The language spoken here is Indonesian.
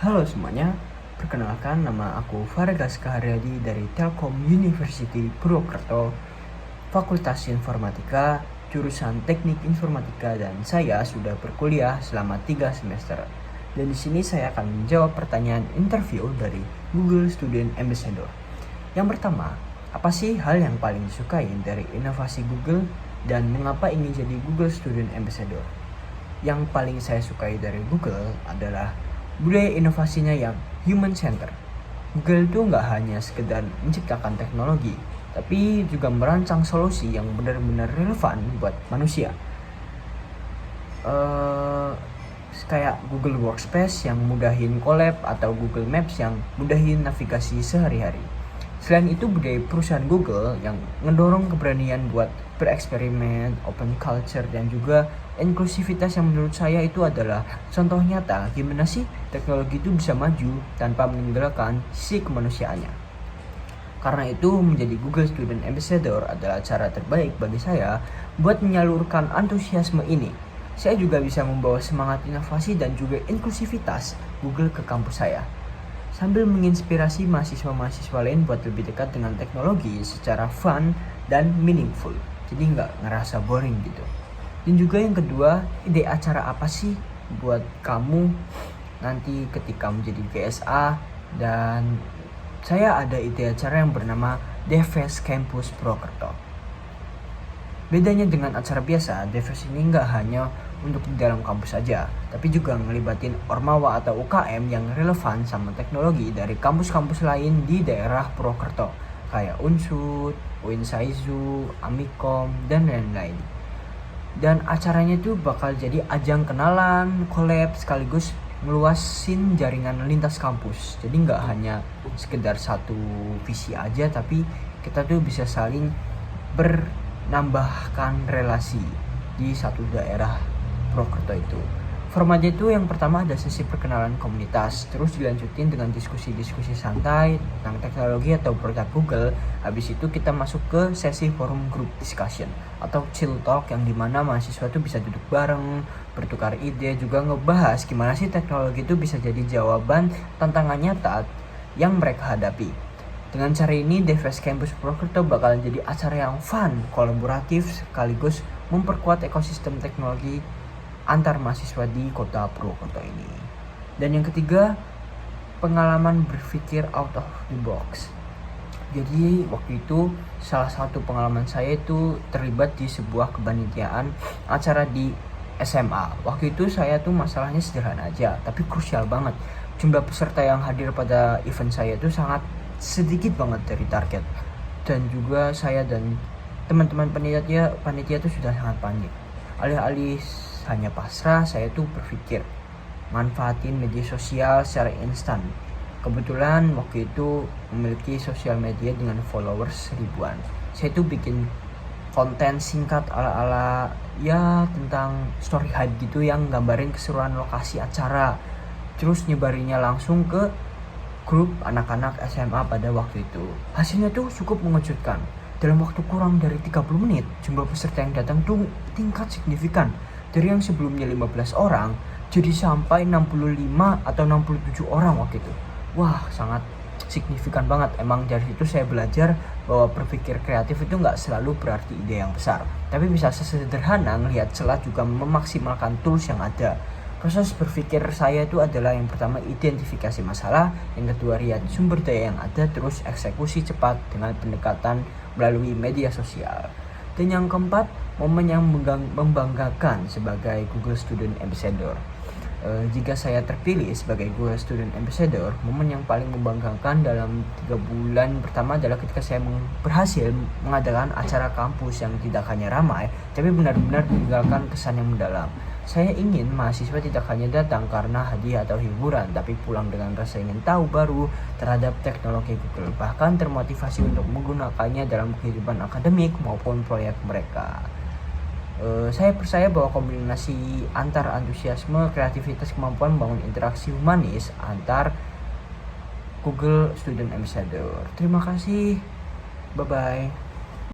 Halo semuanya, perkenalkan nama aku Faragas Kaharyadi dari Telkom University Purwokerto, Fakultas Informatika, jurusan Teknik Informatika, dan saya sudah berkuliah selama 3 semester. Dan di sini saya akan menjawab pertanyaan interview dari Google Student Ambassador. Yang pertama, apa sih hal yang paling disukai dari inovasi Google dan mengapa ingin jadi Google Student Ambassador? Yang paling saya sukai dari Google adalah budaya inovasinya yang human center. Google itu nggak hanya sekedar menciptakan teknologi, tapi juga merancang solusi yang benar-benar relevan buat manusia. Kayak Google Workspace yang mudahin collab atau Google Maps yang mudahin navigasi sehari-hari. Selain itu, budaya perusahaan Google yang ngedorong keberanian buat bereksperimen, open culture, dan juga inklusivitas yang menurut saya itu adalah contoh nyata gimana sih teknologi itu bisa maju tanpa meninggalkan sisi kemanusiaannya. Karena itu, menjadi Google Student Ambassador adalah cara terbaik bagi saya buat menyalurkan antusiasme ini. Saya juga bisa membawa semangat inovasi dan juga inklusivitas Google ke kampus saya, sambil menginspirasi mahasiswa-mahasiswa lain buat lebih dekat dengan teknologi secara fun dan meaningful. Jadi nggak ngerasa boring gitu. Dan juga yang kedua, ide acara apa sih buat kamu nanti ketika menjadi VSA? Dan saya ada ide acara yang bernama Devest Campus Purwokerto. Bedanya dengan acara biasa, Devest ini nggak hanya untuk di dalam kampus saja, tapi juga ngelibatin Ormawa atau UKM yang relevan sama teknologi dari kampus-kampus lain di daerah Purwokerto, kayak Unsud, UIN Saizu, Amikom, dan lain-lain. Dan acaranya itu bakal jadi ajang kenalan, collab, sekaligus ngeluasin jaringan lintas kampus. Jadi nggak hanya sekedar satu visi aja, tapi kita tuh bisa saling menambahkan relasi di satu daerah Purwokerto itu. Formatnya itu yang pertama ada sesi perkenalan komunitas, terus dilanjutin dengan diskusi-diskusi santai tentang teknologi atau produk Google. Habis itu kita masuk ke sesi forum group discussion atau chill talk yang dimana mahasiswa tuh bisa duduk bareng, bertukar ide, juga ngebahas gimana sih teknologi itu bisa jadi jawaban tantangan nyata yang mereka hadapi. Dengan cara ini, Devest Campus Purwokerto bakalan jadi acara yang fun, kolaboratif, sekaligus memperkuat ekosistem teknologi antar mahasiswa di kota Purwokerto ini. Dan yang ketiga, pengalaman berpikir out of the box. Jadi waktu itu salah satu pengalaman saya itu terlibat di sebuah kepanitiaan acara di SMA. Waktu itu saya tuh masalahnya sederhana aja, tapi krusial banget. Jumlah peserta yang hadir pada event saya itu sangat sedikit banget dari target. Dan juga saya dan teman-teman panitia itu sudah sangat panik. Alih-alih hanya pasrah, saya tuh berpikir manfaatin media sosial secara instan. Kebetulan waktu itu memiliki sosial media dengan followers ribuan. Saya tuh bikin konten singkat ala-ala ya tentang story hype gitu yang gambarin keseruan lokasi acara. Terus nyebarinya langsung ke grup anak-anak SMA pada waktu itu. Hasilnya tuh cukup mengejutkan. Dalam waktu kurang dari 30 menit, jumlah peserta yang datang tuh tingkat signifikan. Dari yang sebelumnya 15 orang, jadi sampai 65 atau 67 orang waktu itu. Wah, sangat signifikan banget. Emang dari situ saya belajar bahwa berpikir kreatif itu nggak selalu berarti ide yang besar. Tapi bisa sesederhana ngelihat celah juga memaksimalkan tools yang ada. Proses berpikir saya itu adalah yang pertama identifikasi masalah, yang kedua lihat sumber daya yang ada, terus eksekusi cepat dengan pendekatan melalui media sosial. Dan yang keempat, momen yang membanggakan sebagai Google Student Ambassador. Jika saya terpilih sebagai Google Student Ambassador, momen yang paling membanggakan dalam 3 bulan pertama adalah ketika saya berhasil mengadakan acara kampus yang tidak hanya ramai, tapi benar-benar meninggalkan kesan yang mendalam. Saya ingin mahasiswa tidak hanya datang karena hadiah atau hiburan, tapi pulang dengan rasa ingin tahu baru terhadap teknologi Google, bahkan termotivasi untuk menggunakannya dalam kehidupan akademik maupun proyek mereka. Saya percaya bahwa kombinasi antar antusiasme, kreativitas, kemampuan membangun interaksi humanis antar Google Student Ambassador. Terima kasih. Bye-bye.